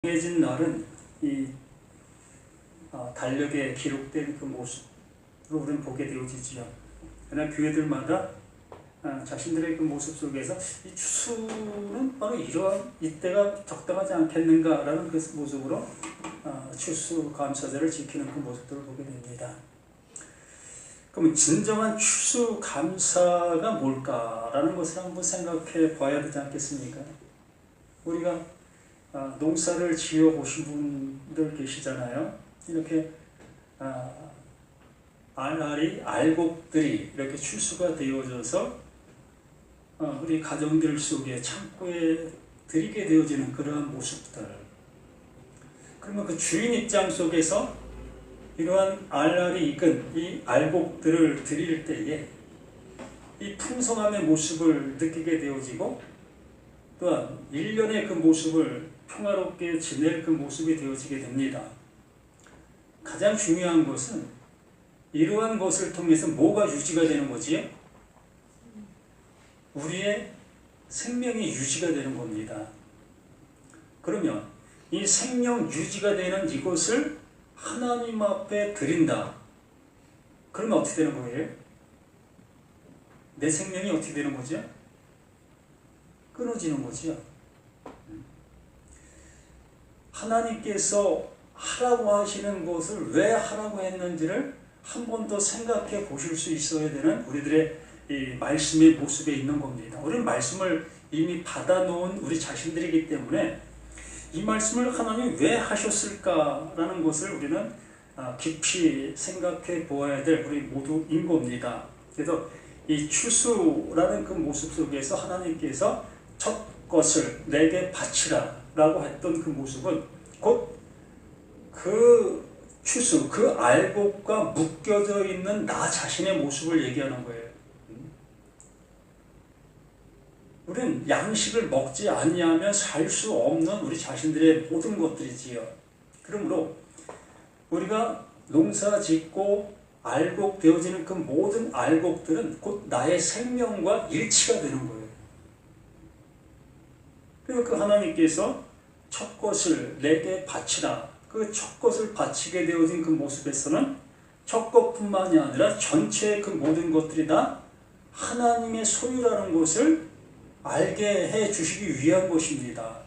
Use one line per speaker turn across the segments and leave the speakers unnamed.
정해진 날은 이 달력에 기록된 그 모습으로 우리는 보게 되어지지요. 그러나 교회들마다 자신들의 그 모습 속에서 이 추수는 바로 이러한 이때가 적당하지 않겠는가라는 그 모습으로 추수 감사절을 지키는 그 모습들을 보게 됩니다. 그럼 진정한 추수 감사가 뭘까라는 것을 한번 생각해 봐야 되지 않겠습니까? 우리가 농사를 지어 보신 분들 계시잖아요. 이렇게 알알이 알곡들이 이렇게 추수가 되어져서 우리 가정들 속에 창고에 들이게 되어지는 그러한 모습들. 그러면 그 주인 입장 속에서 이러한 알알이 익은 이 알곡들을 드릴 때에 이 풍성함의 모습을 느끼게 되어지고 또한 1년의 그 모습을 평화롭게 지낼 그 모습이 되어지게 됩니다. 가장 중요한 것은 이러한 것을 통해서 뭐가 유지가 되는 거지요? 우리의 생명이 유지가 되는 겁니다. 그러면 이 생명 유지가 되는 이것을 하나님 앞에 드린다. 그러면 어떻게 되는 거예요? 내 생명이 어떻게 되는 거죠? 끊어지는 거지요. 하나님께서 하라고 하시는 것을 왜 하라고 했는지를 한 번 더 생각해 보실 수 있어야 되는 우리들의 이 말씀의 모습에 있는 겁니다. 우리는 말씀을 이미 받아놓은 우리 자신들이기 때문에 이 말씀을 하나님이 왜 하셨을까라는 것을 우리는 깊이 생각해 보아야 될 우리 모두인 겁니다. 그래서 이 추수라는 그 모습 속에서 하나님께서 첫 것을 내게 바치라 라고 했던 그 모습은 곧 그 추수, 그 알곡과 묶여져 있는 나 자신의 모습을 얘기하는 거예요. 우리는 양식을 먹지 아니하면 살 수 없는 우리 자신들의 모든 것들이지요. 그러므로 우리가 농사 짓고 알곡 되어지는 그 모든 알곡들은 곧 나의 생명과 일치가 되는 거예요. 그래서 그 하나님께서 첫 것을 내게 바치라. 그 첫 것을 바치게 되어진 그 모습에서는 첫 것뿐만이 아니라 전체의 그 모든 것들이 다 하나님의 소유라는 것을 알게 해 주시기 위한 것입니다.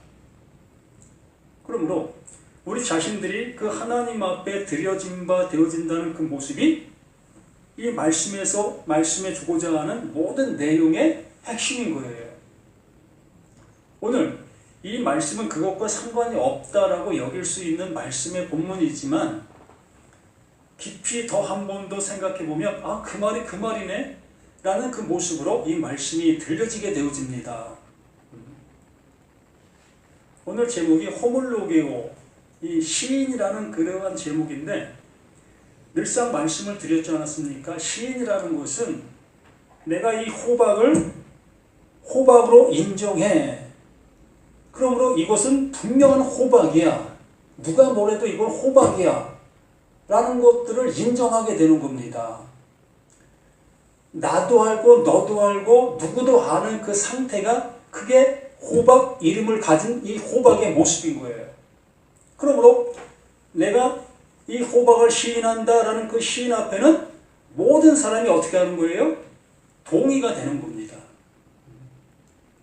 그러므로 우리 자신들이 그 하나님 앞에 드려진 바 되어진다는 그 모습이 이 말씀에 주고자 하는 모든 내용의 핵심인 거예요. 오늘 이 말씀은 그것과 상관이 없다라고 여길 수 있는 말씀의 본문이지만 깊이 더 한 번 더 생각해 보면 그 말이 그 말이네 라는 그 모습으로 이 말씀이 들려지게 되어집니다. 오늘 제목이 호물로게오, 이 시인이라는 그러한 제목인데 늘상 말씀을 드렸지 않았습니까? 시인이라는 것은 내가 이 호박으로 인정해. 그러므로 이것은 분명한 호박이야. 누가 뭐래도 이건 호박이야. 라는 것들을 인정하게 되는 겁니다. 나도 알고 너도 알고 누구도 아는 그 상태가 그게 호박 이름을 가진 이 호박의 모습인 거예요. 그러므로 내가 이 호박을 시인한다라는 그 시인 앞에는 모든 사람이 어떻게 하는 거예요? 동의가 되는 겁니다.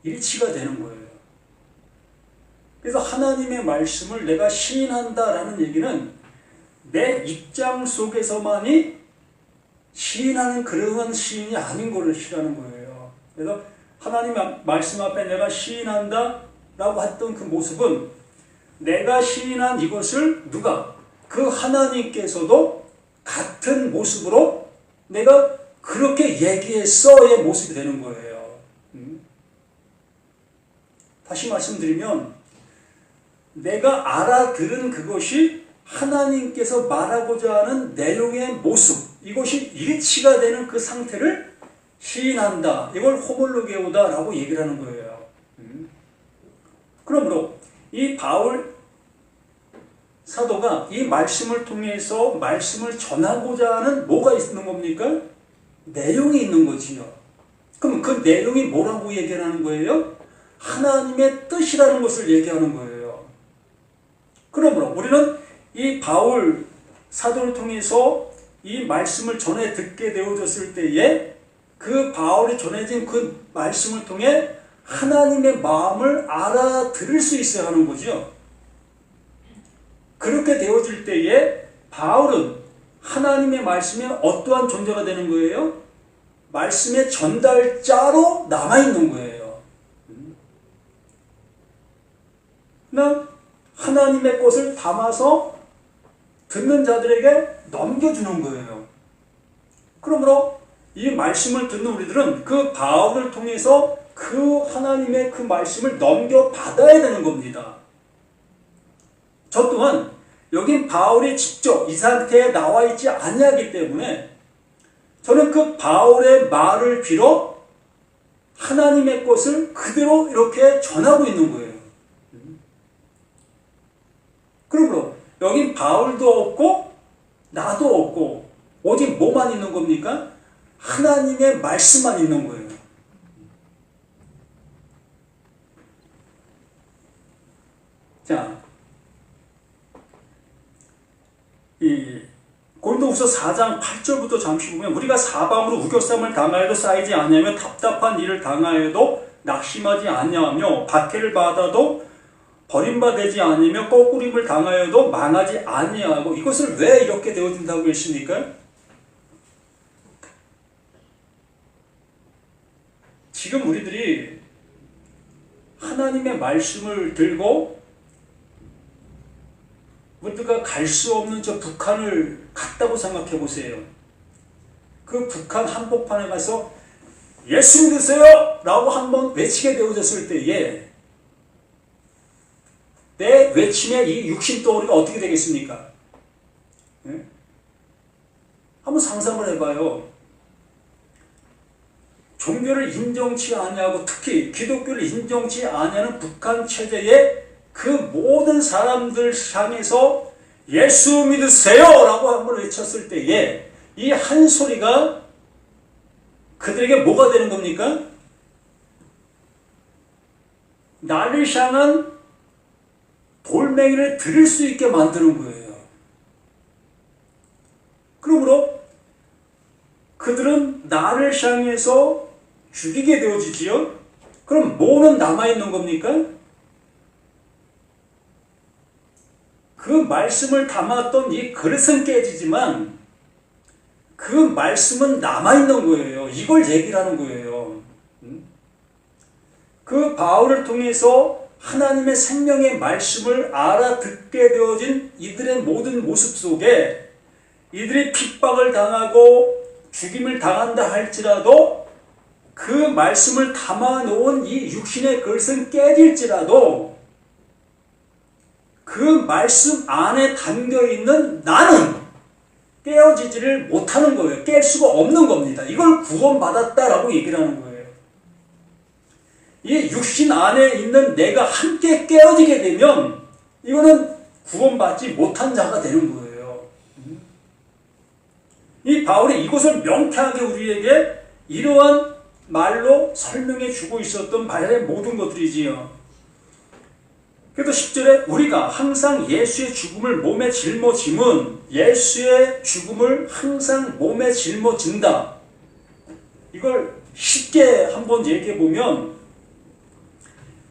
일치가 되는 거예요. 그래서 하나님의 말씀을 내가 시인한다라는 얘기는 내 입장 속에서만이 시인하는 그러한 시인이 아닌 것을 시인하는 거예요. 그래서 하나님의 말씀 앞에 내가 시인한다 라고 했던 그 모습은 내가 시인한 이것을 그 하나님께서도 같은 모습으로 내가 그렇게 얘기했어의 모습이 되는 거예요. 다시 말씀드리면 내가 알아들은 그것이 하나님께서 말하고자 하는 내용의 모습, 이것이 일치가 되는 그 상태를 시인한다. 이걸 호물로게오다 라고 얘기를 하는 거예요. 그러므로 이 바울 사도가 이 말씀을 통해서 말씀을 전하고자 하는 뭐가 있는 겁니까? 내용이 있는 거지요. 그럼 그 내용이 뭐라고 얘기하는 거예요? 하나님의 뜻이라는 것을 얘기하는 거예요. 그러므로 우리는 이 바울 사도를 통해서 이 말씀을 전해 듣게 되어졌을 때에 그 바울이 전해진 그 말씀을 통해 하나님의 마음을 알아들을 수 있어야 하는 거죠. 그렇게 되어질 때에 바울은 하나님의 말씀에 어떠한 존재가 되는 거예요? 말씀의 전달자로 남아있는 거예요. 나 하나님의 것을 담아서 듣는 자들에게 넘겨주는 거예요. 그러므로 이 말씀을 듣는 우리들은 그 바울을 통해서 그 하나님의 그 말씀을 넘겨받아야 되는 겁니다. 저 또한 여긴 바울이 직접 이 상태에 나와 있지 아니하기 때문에 저는 그 바울의 말을 빌어 하나님의 것을 그대로 이렇게 전하고 있는 거예요. 그러므로 여긴 바울도 없고 나도 없고 오직 뭐만 있는 겁니까? 하나님의 말씀만 있는 거예요. 자, 이 고린도후서 4장 8절부터 잠시 보면 우리가 사방으로 우겨쌈을 당하여도 쌓이지 아니하며 답답한 일을 당하여도 낙심하지 아니하며 박해를 받아도 버림받지 아니며 거꾸림을 당하여도 망하지 아니하고 이것을 왜 이렇게 되어진다고 했습니까? 지금 우리들이 하나님의 말씀을 들고 우리가 갈 수 없는 저 북한을 갔다고 생각해 보세요. 그 북한 한복판에 가서 예수 믿으세요! 라고 한번 외치게 되어졌을 때에 내 외침에 이 육신 덩어리가 어떻게 되겠습니까? 네? 한번 상상을 해봐요. 종교를 인정치 아니하고 특히 기독교를 인정치 아니하는 북한 체제에 그 모든 사람들 향해서 예수 믿으세요! 라고 한번 외쳤을 때에 이 한 소리가 그들에게 뭐가 되는 겁니까? 나를 향한 돌멩이를 들을 수 있게 만드는 거예요. 그러므로 그들은 나를 향해서 죽이게 되어지지요. 그럼 뭐는 남아있는 겁니까? 그 말씀을 담았던 이 그릇은 깨지지만 그 말씀은 남아있는 거예요. 이걸 얘기를 하는 거예요. 그 바울을 통해서 하나님의 생명의 말씀을 알아듣게 되어진 이들의 모든 모습 속에 이들이 핍박을 당하고 죽임을 당한다 할지라도 그 말씀을 담아놓은 이 육신의 그릇은 깨질지라도 그 말씀 안에 담겨있는 나는 깨어지지를 못하는 거예요. 깰 수가 없는 겁니다. 이걸 구원받았다라고 얘기를 하는 거예요. 이 육신 안에 있는 내가 함께 깨어지게 되면 이거는 구원받지 못한 자가 되는 거예요. 이 바울이 이것을 명쾌하게 우리에게 이러한 말로 설명해 주고 있었던 바울의 모든 것들이지요. 그래도 10절에 우리가 항상 예수의 죽음을 몸에 짊어짐은 예수의 죽음을 항상 몸에 짊어진다. 이걸 쉽게 한번 얘기해 보면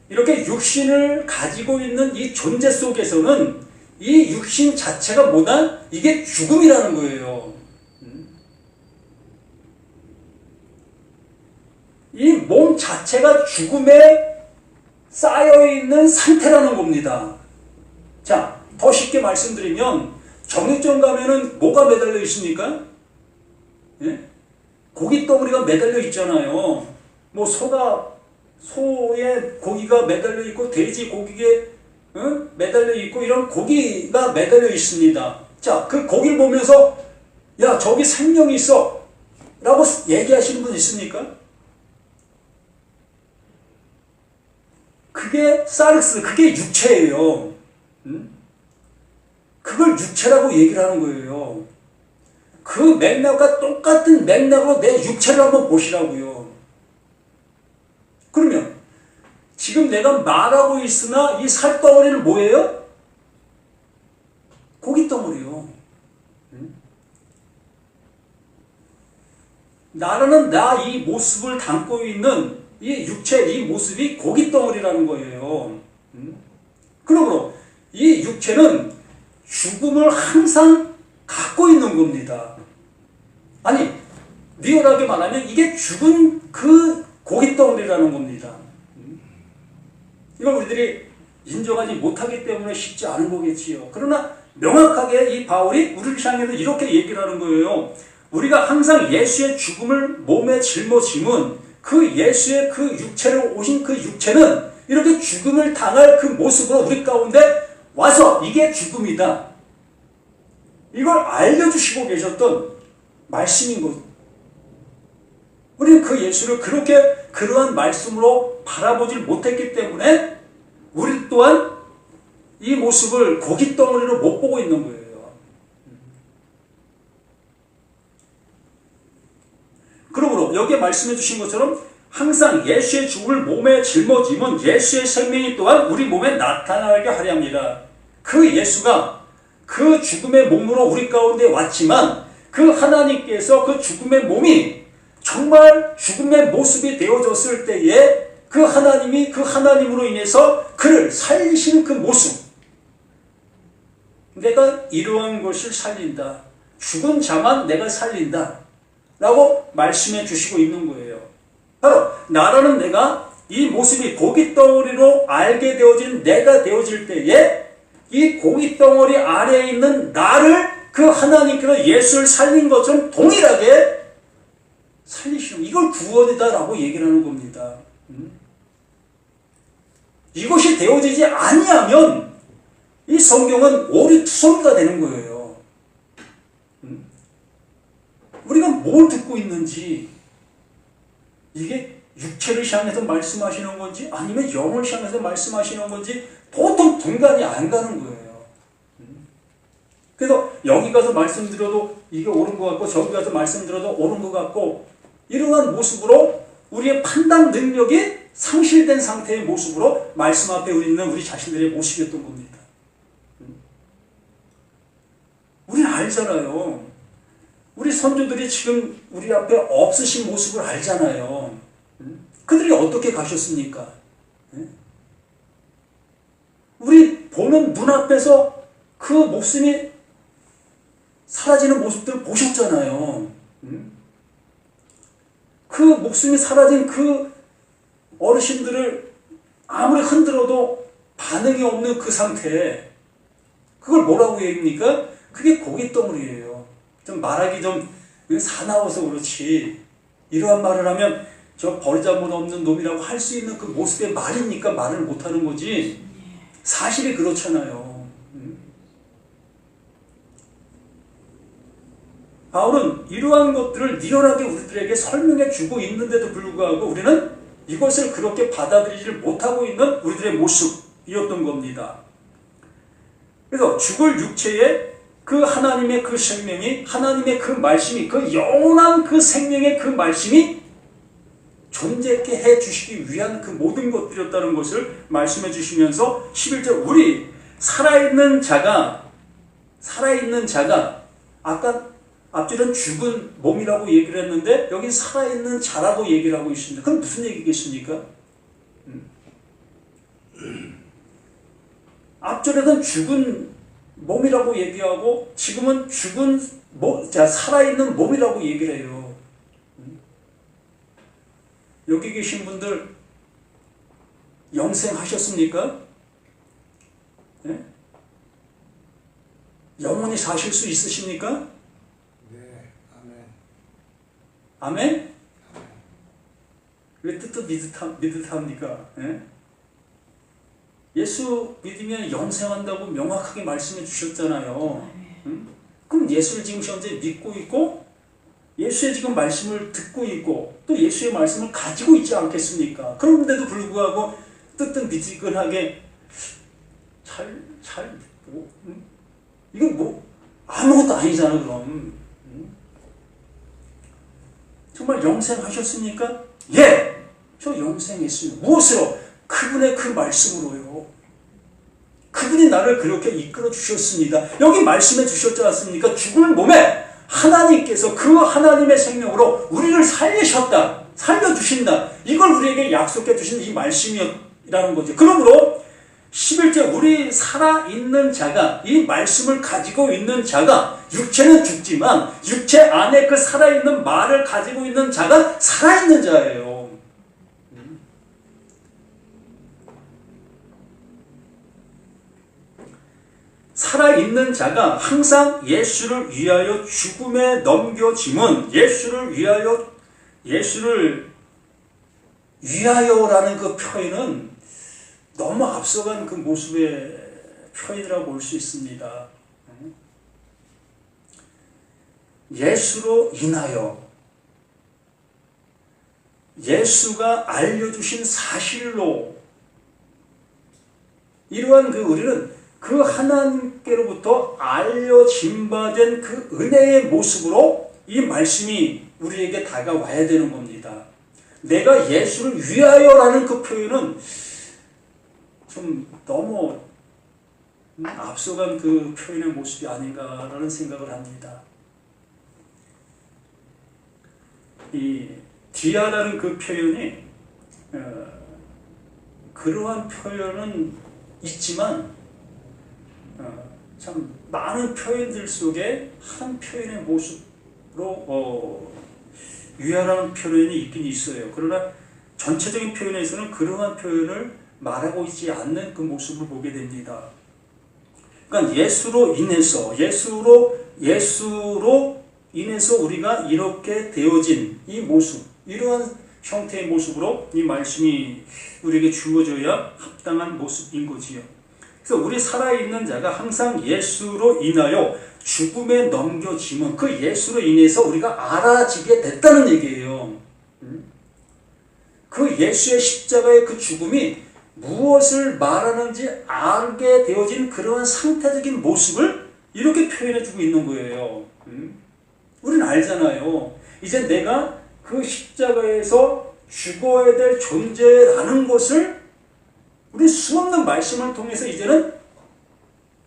이렇게 육신을 가지고 있는 이 존재 속에서는 이 육신 자체가 뭐다? 이게 죽음이라는 거예요. 이 몸 자체가 죽음에 쌓여있는 상태라는 겁니다. 자, 더 쉽게 말씀드리면 정육점 가면은 뭐가 매달려 있습니까? 예? 고기 덩어리가 매달려 있잖아요. 뭐 소의 고기가 매달려 있고 돼지 고기에 매달려 있고 이런 고기가 매달려 있습니다. 자, 그 고기를 보면서 야, 저기 생명이 있어 라고 얘기하시는 분 있습니까? 그게 사르스, 그게 육체예요. 그걸 육체라고 얘기를 하는 거예요. 그 맥락과 똑같은 맥락으로 내 육체를 한번 보시라고요. 그러면 지금 내가 말하고 있으나 이 살덩어리는 뭐예요? 고깃덩어리요. 나라는 나 이 모습을 담고 있는 이 육체, 이 모습이 고깃덩어리라는 거예요. 그러므로 이 육체는 죽음을 항상 갖고 있는 겁니다. 아니, 리얼하게 말하면 이게 죽은 그 고깃덩어리라는 겁니다. 이걸 우리들이 인정하지 못하기 때문에 쉽지 않은 거겠지요. 그러나 명확하게 이 바울이 우리를 향해서 이렇게 얘기를 하는 거예요. 우리가 항상 예수의 죽음을 몸에 짊어짐은 그 예수의 그 육체로 오신 그 육체는 이렇게 죽음을 당할 그 모습으로 우리 가운데 와서 이게 죽음이다. 이걸 알려주시고 계셨던 말씀인 것. 우리는 그 예수를 그렇게 그러한 말씀으로 바라보질 못했기 때문에 우리 또한 이 모습을 고깃덩어리로 못 보고 있는 거예요. 그러므로 여기에 말씀해 주신 것처럼 항상 예수의 죽음을 몸에 짊어짐은 예수의 생명이 또한 우리 몸에 나타나게 하려 합니다. 그 예수가 그 죽음의 몸으로 우리 가운데 왔지만 그 하나님께서 그 죽음의 몸이 정말 죽음의 모습이 되어졌을 때에 그 하나님이 그 하나님으로 인해서 그를 살리시는 그 모습. 내가 이러한 것을 살린다. 죽은 자만 내가 살린다. 라고 말씀해 주시고 있는 거예요. 바로 나라는 내가 이 모습이 고깃덩어리로 알게 되어진 내가 되어질 때에 이 고깃덩어리 아래에 있는 나를 그 하나님께서 예수를 살린 것처럼 동일하게 살리시는, 이걸 구원이다라고 얘기를 하는 겁니다. 이것이 되어지지 아니하면 이 성경은 오리투성이가 되는 거예요. 우리가 뭘 듣고 있는지, 이게 육체를 향해서 말씀하시는 건지 아니면 영을 향해서 말씀하시는 건지 보통 분간이 안 가는 거예요. 그래서 여기 가서 말씀드려도 이게 옳은 것 같고 저기 가서 말씀드려도 옳은 것 같고 이러한 모습으로 우리의 판단 능력이 상실된 상태의 모습으로 말씀 앞에 있는 우리 자신들의 모습이었던 겁니다. 우리는 알잖아요. 우리 선조들이 지금 우리 앞에 없으신 모습을 알잖아요. 그들이 어떻게 가셨습니까? 우리 보는 눈앞에서 그 목숨이 사라지는 모습들을 보셨잖아요. 그 목숨이 사라진 그 어르신들을 아무리 흔들어도 반응이 없는 그 상태, 그걸 뭐라고 얘기합니까? 그게 고깃덩어리예요. 좀 말하기 좀 사나워서 그렇지, 이러한 말을 하면 저 버리잘못 없는 놈이라고 할 수 있는 그 모습의 말이니까 말을 못하는 거지 사실이 그렇잖아요. 바울은 이러한 것들을 리얼하게 우리들에게 설명해 주고 있는데도 불구하고 우리는 이것을 그렇게 받아들이지를 못하고 있는 우리들의 모습이었던 겁니다. 그래서 죽을 육체에 그 하나님의 그 생명이, 하나님의 그 말씀이, 그 영원한 그 생명의 그 말씀이 존재케 해 주시기 위한 그 모든 것들이었다는 것을 말씀해 주시면서 11절, 우리 살아있는 자가 아까 앞줄은 죽은 몸이라고 얘기를 했는데 여기 살아있는 자라고 얘기를 하고 있습니다. 그럼 무슨 얘기겠습니까? 앞줄에는 죽은 몸이라고 얘기하고 지금은 살아있는 몸이라고 얘기를 해요. 여기 계신 분들 영생하셨습니까? 네? 영원히 사실 수 있으십니까?
네, 아멘.
아멘? 왜 믿듯합니까? 네? 예수 믿으면 영생한다고 명확하게 말씀해 주셨잖아요. 그럼 예수를 지금 현재 믿고 있고 예수의 지금 말씀을 듣고 있고 또 예수의 말씀을 가지고 있지 않겠습니까? 그런데도 불구하고 뜨뜻미지근하게 잘 믿고 이건 뭐 아무것도 아니잖아. 그럼 정말 영생하셨습니까? 예! 저 영생했습니다. 무엇으로? 그분의 그 말씀으로요. 그 그분이 나를 그렇게 이끌어 주셨습니다. 여기 말씀해 주셨지 않습니까? 죽을 몸에 하나님께서 그 하나님의 생명으로 우리를 살리셨다. 살려주신다. 이걸 우리에게 약속해 주신 이 말씀이라는 거죠. 그러므로 11절 우리 살아있는 자가 이 말씀을 가지고 있는 자가 육체는 죽지만 육체 안에 그 살아있는 말을 가지고 있는 자가 살아있는 자예요. 살아있는 자가 항상 예수를 위하여 죽음에 넘겨짐은 예수를 위하여라는 그 표현은 너무 앞서간 그 모습의 표현이라고 볼 수 있습니다. 예수로 인하여 예수가 알려주신 사실로 이러한 그 우리는 그 하나님께로부터 알려진 바 된 그 은혜의 모습으로 이 말씀이 우리에게 다가와야 되는 겁니다. 내가 예수를 위하여라는 그 표현은 좀 너무 앞서간 그 표현의 모습이 아닌가라는 생각을 합니다. 이 디아라는 그 표현이 그러한 표현은 있지만 참 많은 표현들 속에 한 표현의 모습으로 위하라는 표현이 있긴 있어요. 그러나 전체적인 표현에서는 그러한 표현을 말하고 있지 않는 그 모습을 보게 됩니다. 그러니까 예수로 인해서 우리가 이렇게 되어진 이 모습, 이러한 형태의 모습으로 이 말씀이 우리에게 주어져야 합당한 모습인 거지요. 그래서 우리 살아있는 자가 항상 예수로 인하여 죽음에 넘겨짐은 그 예수로 인해서 우리가 알아지게 됐다는 얘기예요. 그 예수의 십자가의 그 죽음이 무엇을 말하는지 알게 되어진 그러한 상태적인 모습을 이렇게 표현해주고 있는 거예요. 우리는 알잖아요. 이제 내가 그 십자가에서 죽어야 될 존재라는 것을 우리 수없는 말씀을 통해서 이제는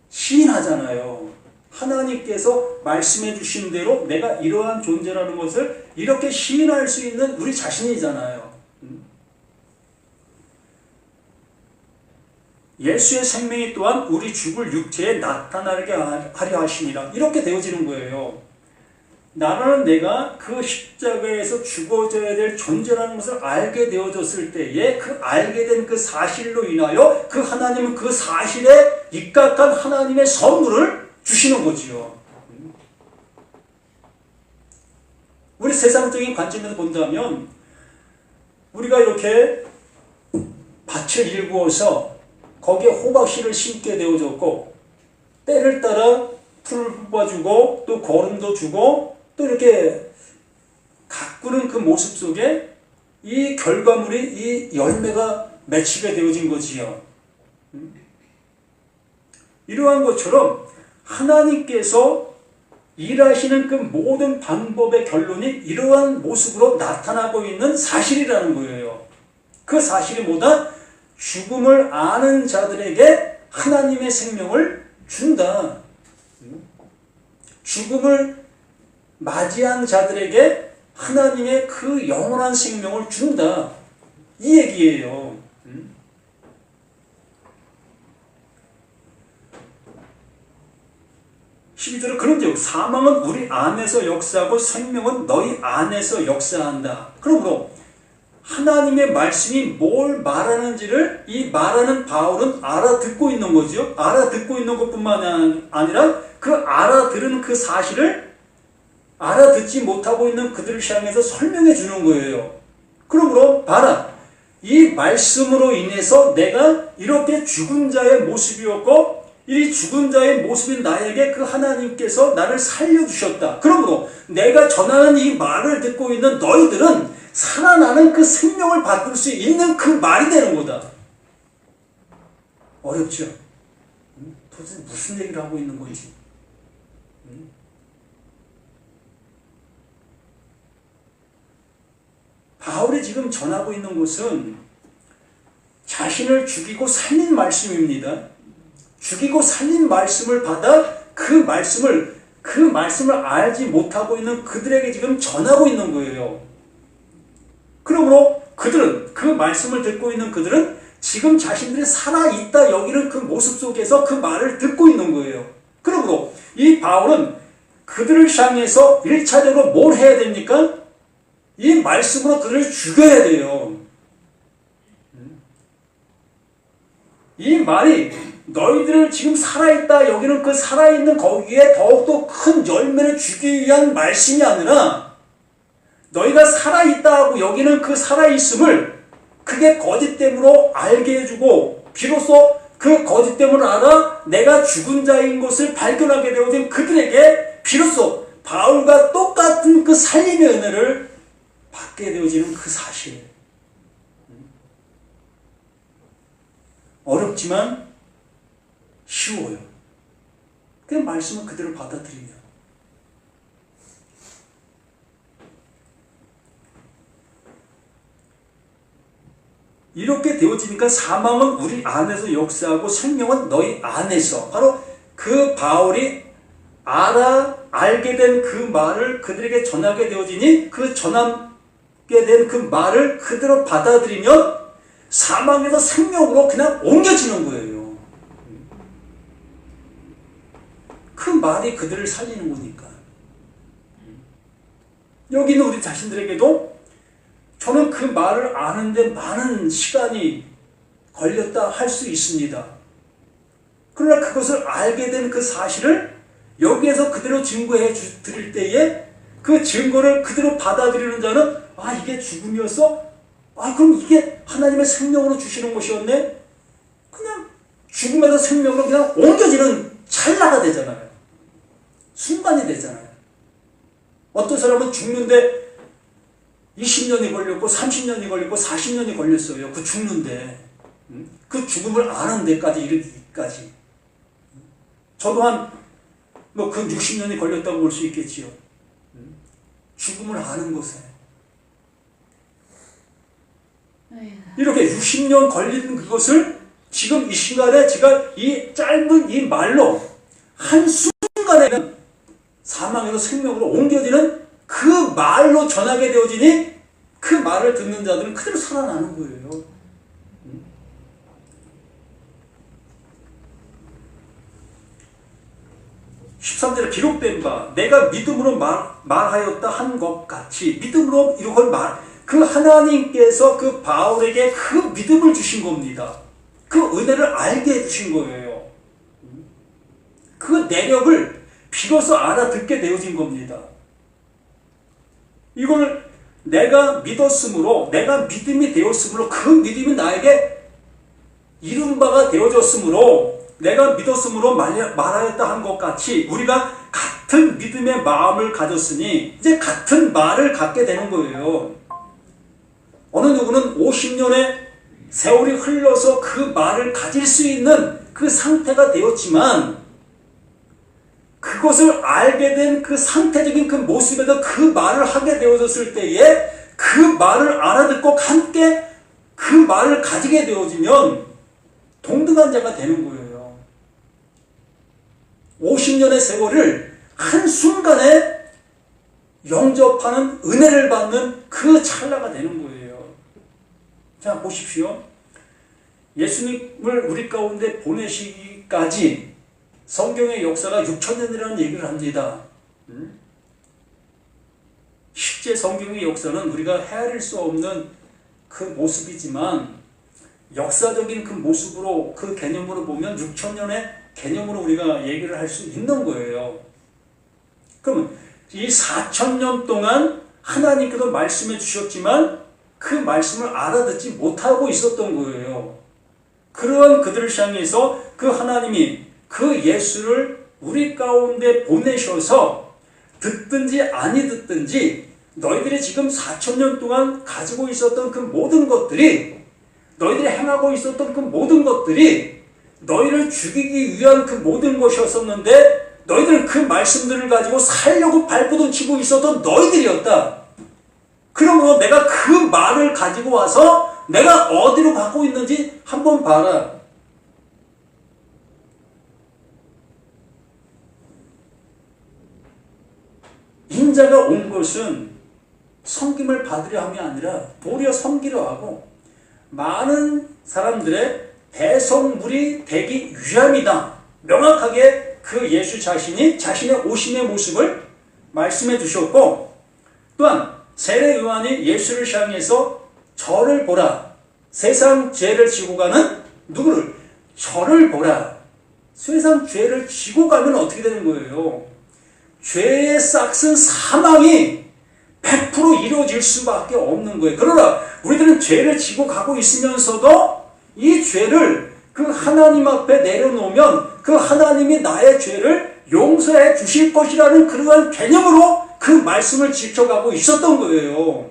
시인하잖아요. 하나님께서 말씀해 주신 대로 내가 이러한 존재라는 것을 이렇게 시인할 수 있는 우리 자신이잖아요. 예수의 생명이 또한 우리 죽을 육체에 나타나게 하려 하시니라. 이렇게 되어지는 거예요. 나라는 내가 그 십자가에서 죽어져야 될 존재라는 것을 알게 되어졌을 때에 그 알게 된 그 사실로 인하여 그 하나님은 그 사실에 입각한 하나님의 선물을 주시는 거지요. 우리 세상적인 관점에서 본다면 우리가 이렇게 밭을 일구어서 거기에 호박씨를 심게 되어졌고 때를 따라 풀을 뽑아주고 또 거름도 주고 또 이렇게 가꾸는 그 모습 속에 이 결과물이 이 열매가 맺히게 되어진 거지요. 이러한 것처럼 하나님께서 일하시는 그 모든 방법의 결론이 이러한 모습으로 나타나고 있는 사실이라는 거예요. 그 사실이 뭐다? 죽음을 아는 자들에게 하나님의 생명을 준다. 죽음을 맞이한 자들에게 하나님의 그 영원한 생명을 준다. 이 얘기예요. 12절은 그런즉 사망은 우리 안에서 역사하고 생명은 너희 안에서 역사한다. 그러므로 하나님의 말씀이 뭘 말하는지를 이 말하는 바울은 알아듣고 있는 거죠. 알아듣고 있는 것뿐만 아니라 그 알아들은 그 사실을 알아듣지 못하고 있는 그들을 향해서 설명해 주는 거예요. 그러므로 봐라. 이 말씀으로 인해서 내가 이렇게 죽은 자의 모습이었고 이 죽은 자의 모습인 나에게 그 하나님께서 나를 살려주셨다. 그러므로 내가 전하는 이 말을 듣고 있는 너희들은 살아나는 그 생명을 받을 수 있는 그 말이 되는 거다. 어렵죠? 도대체 무슨 얘기를 하고 있는 건지. 바울이 지금 전하고 있는 것은 자신을 죽이고 살린 말씀입니다. 죽이고 살린 말씀을 받아 그 말씀을 알지 못하고 있는 그들에게 지금 전하고 있는 거예요. 그러므로 그 말씀을 듣고 있는 그들은 지금 자신들이 살아있다 여기는 그 모습 속에서 그 말을 듣고 있는 거예요. 그러므로 이 바울은 그들을 향해서 1차적으로 뭘 해야 됩니까? 이 말씀으로 그들을 죽여야 돼요. 이 말이 너희들을 지금 살아있다 여기는 그 살아있는 거기에 더욱더 큰 열매를 주기 위한 말씀이 아니라 너희가 살아있다 하고 여기는 그 살아있음을 그게 거짓됨으로 알게 해주고 비로소 그 거짓됨을 알아 내가 죽은 자인 것을 발견하게 되어진 그들에게 비로소 바울과 똑같은 그 살림의 은혜를 받게 되어지는 그 사실. 어렵지만 쉬워요. 그 말씀은 그대로 받아들이면. 이렇게 되어지니까 사망은 우리 안에서 역사하고 생명은 너희 안에서. 바로 그 바울이 알게 된 그 말을 그들에게 전하게 되어지니 그 전하게 된 그 말을 그대로 받아들이면 사망에서 생명으로 그냥 옮겨지는 거예요. 그 말이 그들을 살리는 거니까. 여기 있는 우리 자신들에게도 저는 그 말을 아는데 많은 시간이 걸렸다 할 수 있습니다. 그러나 그것을 알게 된 그 사실을 여기에서 그대로 증거해 드릴 때에 그 증거를 그대로 받아들이는 자는 이게 죽음이었어? 그럼 이게 하나님의 생명으로 주시는 것이었네? 그냥 죽음에서 생명으로 그냥 옮겨지는 찰나가 되잖아요. 순간이 되잖아요. 어떤 사람은 죽는데 20년이 걸렸고 30년이 걸렸고 40년이 걸렸어요. 그 죽는데. 그 죽음을 아는 데까지 이르기까지. 저도 그 60년이 걸렸다고 볼 수 있겠지요. 죽음을 아는 것에. 이렇게 60년 걸린 그것을 지금 이 시간에 제가 이 짧은 이 말로 한순간에 사망에서 생명으로 옮겨지는 그 말로 전하게 되어지니 그 말을 듣는 자들은 그대로 살아나는 거예요. 13절에 기록된 바 내가 믿음으로 말하였다 한 것 같이 믿음으로 이걸 그 하나님께서 그 바울에게 그 믿음을 주신 겁니다. 그 은혜를 알게 해주신 거예요. 그 내력을 비로소 알아듣게 되어진 겁니다. 이걸 내가 믿었으므로 내가 믿음이 되었으므로 그 믿음이 나에게 이룬 바가 되어졌으므로 내가 믿었으므로 말하였다 한 것 같이 우리가 같은 믿음의 마음을 가졌으니 이제 같은 말을 갖게 되는 거예요. 어느 누구는 50년의 세월이 흘러서 그 말을 가질 수 있는 그 상태가 되었지만 그것을 알게 된 그 상태적인 그 모습에서 그 말을 하게 되어졌을 때에 그 말을 알아듣고 함께 그 말을 가지게 되어지면 동등한 자가 되는 거예요. 50년의 세월을 한순간에 영접하는 은혜를 받는 그 찰나가 되는 거예요. 자, 보십시오. 예수님을 우리 가운데 보내시기까지 성경의 역사가 6,000년이라는 얘기를 합니다. 실제 성경의 역사는 우리가 헤아릴 수 없는 그 모습이지만 역사적인 그 모습으로 그 개념으로 보면 6,000년의 개념으로 우리가 얘기를 할 수 있는 거예요. 그러면 이 4,000년 동안 하나님께서 말씀해 주셨지만 그 말씀을 알아듣지 못하고 있었던 거예요. 그런 그들을 향해서 그 하나님이 그 예수를 우리 가운데 보내셔서 듣든지 아니 듣든지 너희들이 지금 4,000년 동안 가지고 있었던 그 모든 것들이 너희들이 행하고 있었던 그 모든 것들이 너희를 죽이기 위한 그 모든 것이었었는데 너희들은 그 말씀들을 가지고 살려고 발버둥치고 있었던 너희들이었다. 그러므로 내가 그 말을 가지고 와서 내가 어디로 가고 있는지 한번 봐라. 인자가 온 것은 섬김을 받으려 함이 아니라 도리어 섬기려 하고 많은 사람들의 대성물이 되기 위함이다. 명확하게 그 예수 자신이 자신의 오심의 모습을 말씀해 주셨고, 또한 세례 요한이 예수를 향해서 저를 보라. 세상 죄를 지고 가는 누구를? 저를 보라. 세상 죄를 지고 가면 어떻게 되는 거예요? 죄의 싹슨 사망이 100% 이루어질 수밖에 없는 거예요. 그러나 우리들은 죄를 지고 가고 있으면서도 이 죄를 그 하나님 앞에 내려놓으면 그 하나님이 나의 죄를 용서해 주실 것이라는 그러한 개념으로 그 말씀을 지켜가고 있었던 거예요.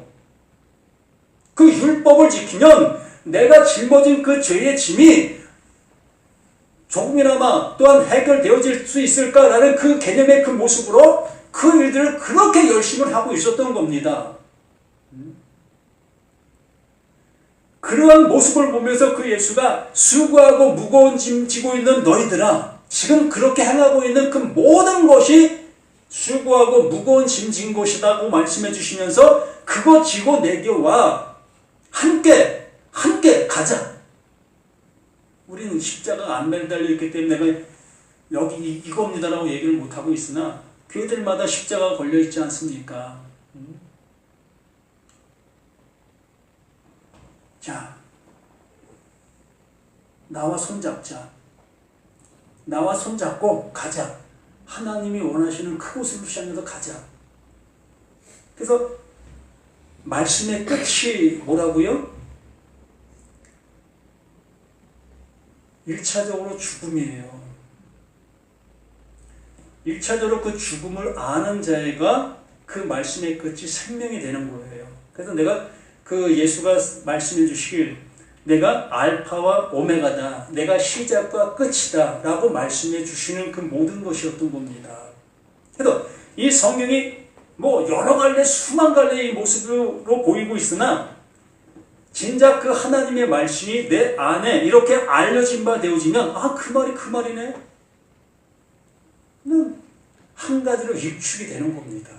그 율법을 지키면 내가 짊어진 그 죄의 짐이 조금이나마 또한 해결되어질 수 있을까라는 그 개념의 그 모습으로 그 일들을 그렇게 열심히 하고 있었던 겁니다. 그러한 모습을 보면서 그 예수가 수고하고 무거운 짐 지고 있는 너희들아, 지금 그렇게 행하고 있는 그 모든 것이 수고하고 무거운 짐 진 것이라고 말씀해 주시면서 그거 지고 내게와 함께 가자. 우리는 십자가가 안 매달려있기 때문에 내가 여기 이겁니다라고 얘기를 못하고 있으나 교회들마다 십자가가 걸려있지 않습니까? 자, 나와 손잡자. 나와 손잡고 가자. 하나님이 원하시는 그곳으로 향해서 가자. 그래서 말씀의 끝이 뭐라고요? 1차적으로 죽음이에요. 1차적으로 그 죽음을 아는 자가 그 말씀의 끝이 생명이 되는 거예요. 그래서 내가 그 예수가 말씀해 주시길 내가 알파와 오메가다. 내가 시작과 끝이다. 라고 말씀해 주시는 그 모든 것이었던 겁니다. 그래서 이 성경이 뭐 여러 갈래 수만 갈래의 모습으로 보이고 있으나 진작 그 하나님의 말씀이 내 안에 이렇게 알려진 바 되어지면 그 말이 그 말이네. 한 가지로 입축이 되는 겁니다.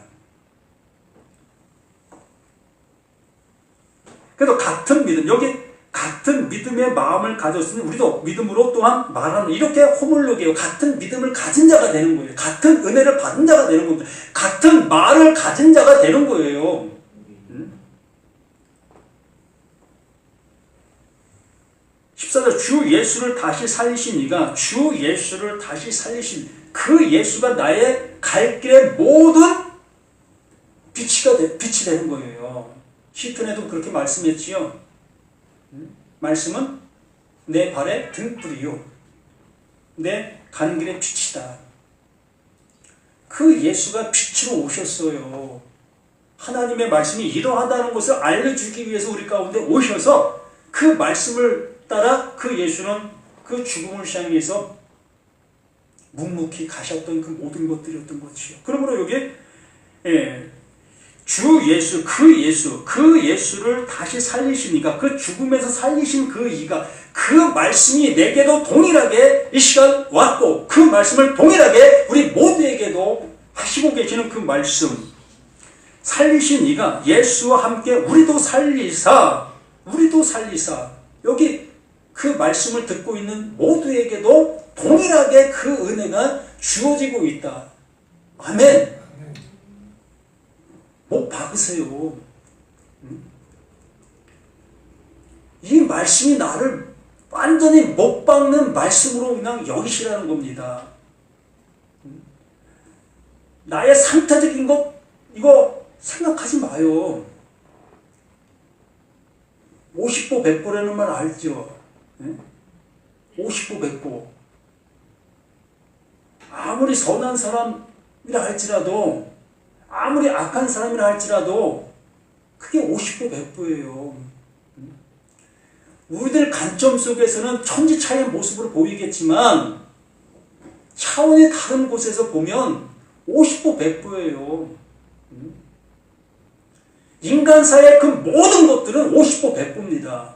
그래도 같은 믿음, 여기 같은 믿음의 마음을 가졌으니 우리도 믿음으로 또한 말하는 이렇게 호물록이에요. 같은 믿음을 가진 자가 되는 거예요. 같은 은혜를 받은 자가 되는 겁니다. 같은 말을 가진 자가 되는 거예요. 14절 주 예수를 다시 살리신 이가 주 예수를 다시 살리신 그 예수가 나의 갈 길의 모든 빛이 되는 거예요. 시편에도 그렇게 말씀했지요. 말씀은 내 발의 등불이요 내 가는 길의 빛이다. 그 예수가 빛으로 오셨어요. 하나님의 말씀이 이러하다는 것을 알려주기 위해서 우리 가운데 오셔서 그 말씀을 따라 그 예수는 그 죽음을 향해서 묵묵히 가셨던 그 모든 것들이었던 것이요. 그러므로 여기 주 예수, 그 예수를 다시 살리시니까 그 죽음에서 살리신 그 이가 그 말씀이 내게도 동일하게 이 시간 왔고 그 말씀을 동일하게 우리 모두에게도 하시고 계시는 그 말씀 살리신 이가 예수와 함께 우리도 살리사 여기 그 말씀을 듣고 있는 모두에게도 동일하게 그 은혜가 주어지고 있다. 아멘. 못 박으세요. 이 말씀이 나를 완전히 못 박는 말씀으로 그냥 여기시라는 겁니다. 나의 상태적인 것 이거 생각하지 마요. 50보 100보라는 말 알죠? 50보 100보. 아무리 선한 사람이라 할지라도 아무리 악한 사람이라 할지라도 그게 50보 100보예요. 우리들 관점 속에서는 천지차이의 모습으로 보이겠지만 차원이 다른 곳에서 보면 50보 100보예요. 인간사의 그 모든 것들은 50보 100보입니다.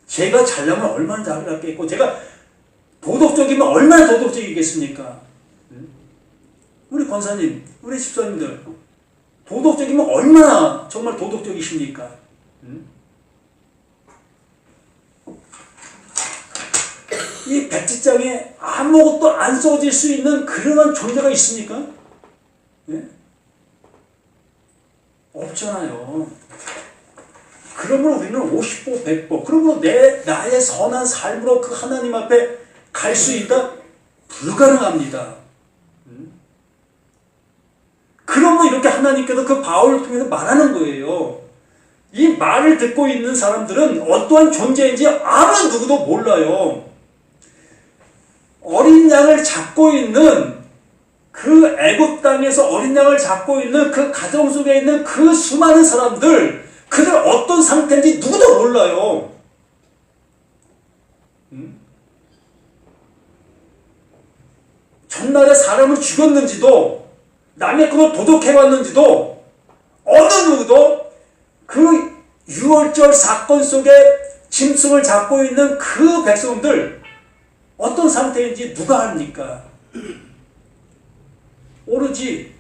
제가 잘나면 얼마나 잘났겠고 제가 도덕적이면 얼마나 도덕적이겠습니까? 우리 권사님, 우리 집사님들 도덕적이면 얼마나 정말 도덕적이십니까? 이 백지장에 아무것도 안 써질 수 있는 그런 존재가 있습니까? 예? 없잖아요. 그러면 우리는 50보 100보 그러면 나의 선한 삶으로 그 하나님 앞에 갈 수 있다? 불가능합니다. 그러면 이렇게 하나님께서 그 바울을 통해서 말하는 거예요. 이 말을 듣고 있는 사람들은 어떠한 존재인지 아무 누구도 몰라요. 어린 양을 잡고 있는 그 애굽 땅에서 어린 양을 잡고 있는 그 가정 속에 있는 그 수많은 사람들, 그들 어떤 상태인지 누구도 몰라요. 전날에 사람을 죽였는지도 남의 꿈을 도둑해왔는지도 어느 누구도 그 유월절 사건 속에 짐승을 잡고 있는 그 백성들 어떤 상태인지 누가 압니까? 오로지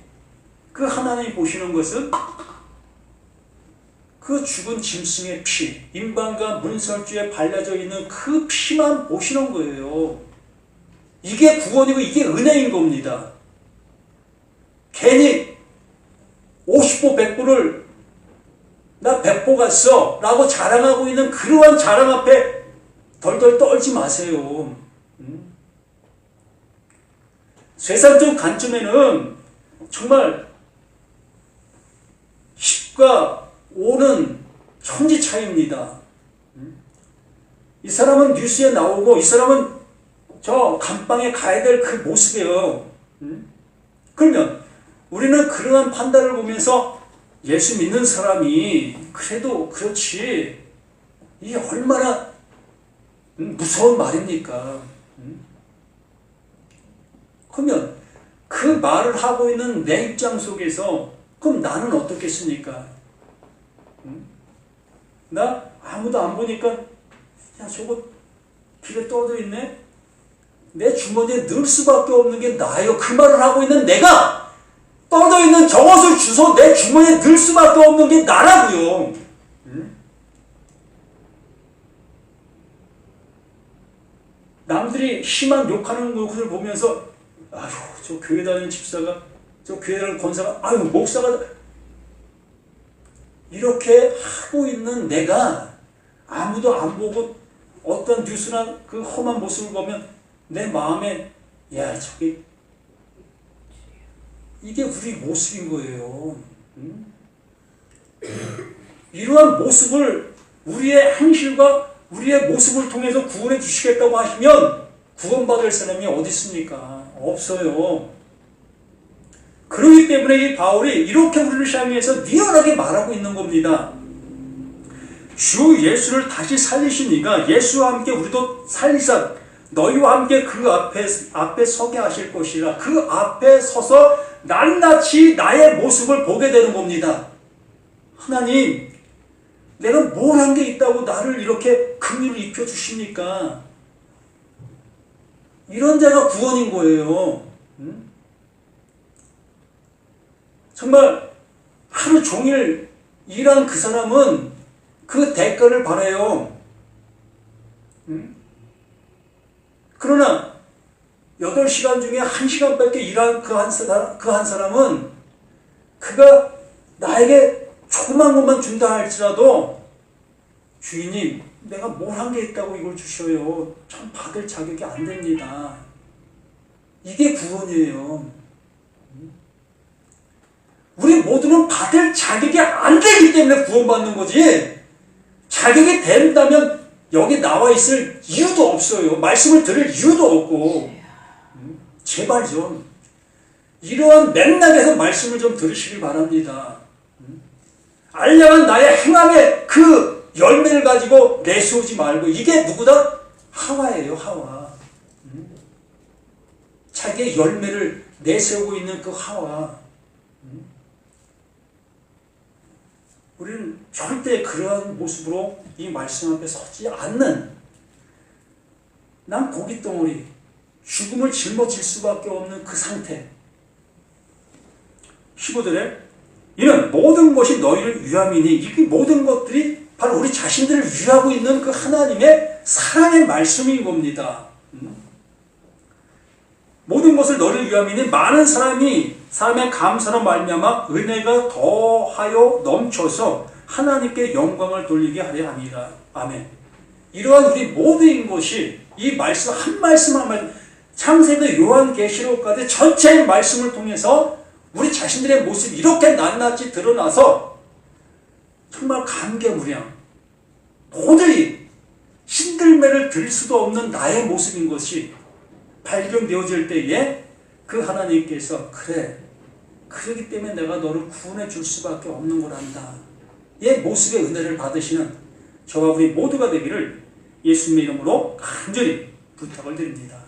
그 하나님이 보시는 것은 그 죽은 짐승의 피, 임방과 문설주에 발라져 있는 그 피만 보시는 거예요. 이게 구원이고 이게 은혜인 겁니다. 괜히 50보 100보를 나 100보 갔어 라고 자랑하고 있는 그러한 자랑 앞에 덜덜 떨지 마세요. 세상적 관점에는 정말 10과 5는 천지 차이입니다. 이 사람은 뉴스에 나오고 이 사람은 저 감방에 가야 될 그 모습이에요. 그러면 우리는 그러한 판단을 보면서 예수 믿는 사람이 그래도 그렇지 이게 얼마나 무서운 말입니까? 그러면 그 말을 하고 있는 내 입장 속에서 그럼 나는 어떻겠습니까? 나 아무도 안 보니까 야 저거 길에 떠져 있네? 내 주머니에 넣을 수밖에 없는 게 나예요. 그 말을 하고 있는 내가 떠져 있는 저것을 주워 내 주머니에 넣을 수밖에 없는 게 나라고요. 남들이 심한 욕하는 것을 보면서 아휴 저 교회 다니는 집사가 저 교회 다니는 권사가 아유 목사가 이렇게 하고 있는 내가 아무도 안 보고 어떤 뉴스나 그 험한 모습을 보면 내 마음에 야 저게 이게 우리 모습인 거예요. 이러한 모습을 우리의 행실과 우리의 모습을 통해서 구원해 주시겠다고 하시면 구원받을 사람이 어디 있습니까? 없어요. 그렇기 때문에 이 바울이 이렇게 우리를 향해서 리얼하게 말하고 있는 겁니다. 주 예수를 다시 살리신 이가 예수와 함께 우리도 살리사 너희와 함께 그 앞에 서게 하실 것이라. 그 앞에 서서 낱낱이 나의 모습을 보게 되는 겁니다. 하나님, 내가 뭘 한 게 있다고 나를 이렇게 긍휼을 입혀 주십니까? 이런 자가 구원인 거예요. 정말 하루 종일 일한 그 사람은 그 대가를 바라요. 그러나 8시간 중에 1시간밖에 일한 그 한 사람은 그가 나에게 조그만 것만 준다 할지라도 주인님 내가 뭘 한 게 있다고 이걸 주셔요. 전 받을 자격이 안 됩니다. 이게 구원이에요. 우리 모두는 받을 자격이 안 되기 때문에 구원받는 거지 자격이 된다면 여기 나와 있을 이유도 없어요. 말씀을 들을 이유도 없고 제발 좀 이러한 맥락에서 말씀을 좀 들으시길 바랍니다. 알량한 나의 행함의 그 열매를 가지고 내세우지 말고 이게 누구다? 하와예요. 하와. 자기의 열매를 내세우고 있는 그 하와. 우리는 절대 그러한 모습으로 이 말씀 앞에 서지 않는 난 고깃덩어리 죽음을 짊어질 수밖에 없는 그 상태. 15절에 이는 모든 것이 너희를 위함이니 이 모든 것들이 바로 우리 자신들을 위하고 있는 그 하나님의 사랑의 말씀인 겁니다. 모든 것을 너희를 위함이니 많은 사람의 감사로 말미암아 은혜가 더하여 넘쳐서 하나님께 영광을 돌리게 하려 함이라. 아멘. 이러한 우리 모든 것이 이 말씀 한 말씀 한 말씀 창세기 요한계시록까지 전체의 말씀을 통해서 우리 자신들의 모습이 이렇게 낱낱이 드러나서 정말 감개무량 도저히 신들매를 들 수도 없는 나의 모습인 것이 발견되어질 때에 그 하나님께서 그래 그러기 때문에 내가 너를 구원해 줄 수밖에 없는 거란다. 이 모습의 은혜를 받으시는 저와 우리 모두가 되기를 예수님의 이름으로 간절히 부탁을 드립니다.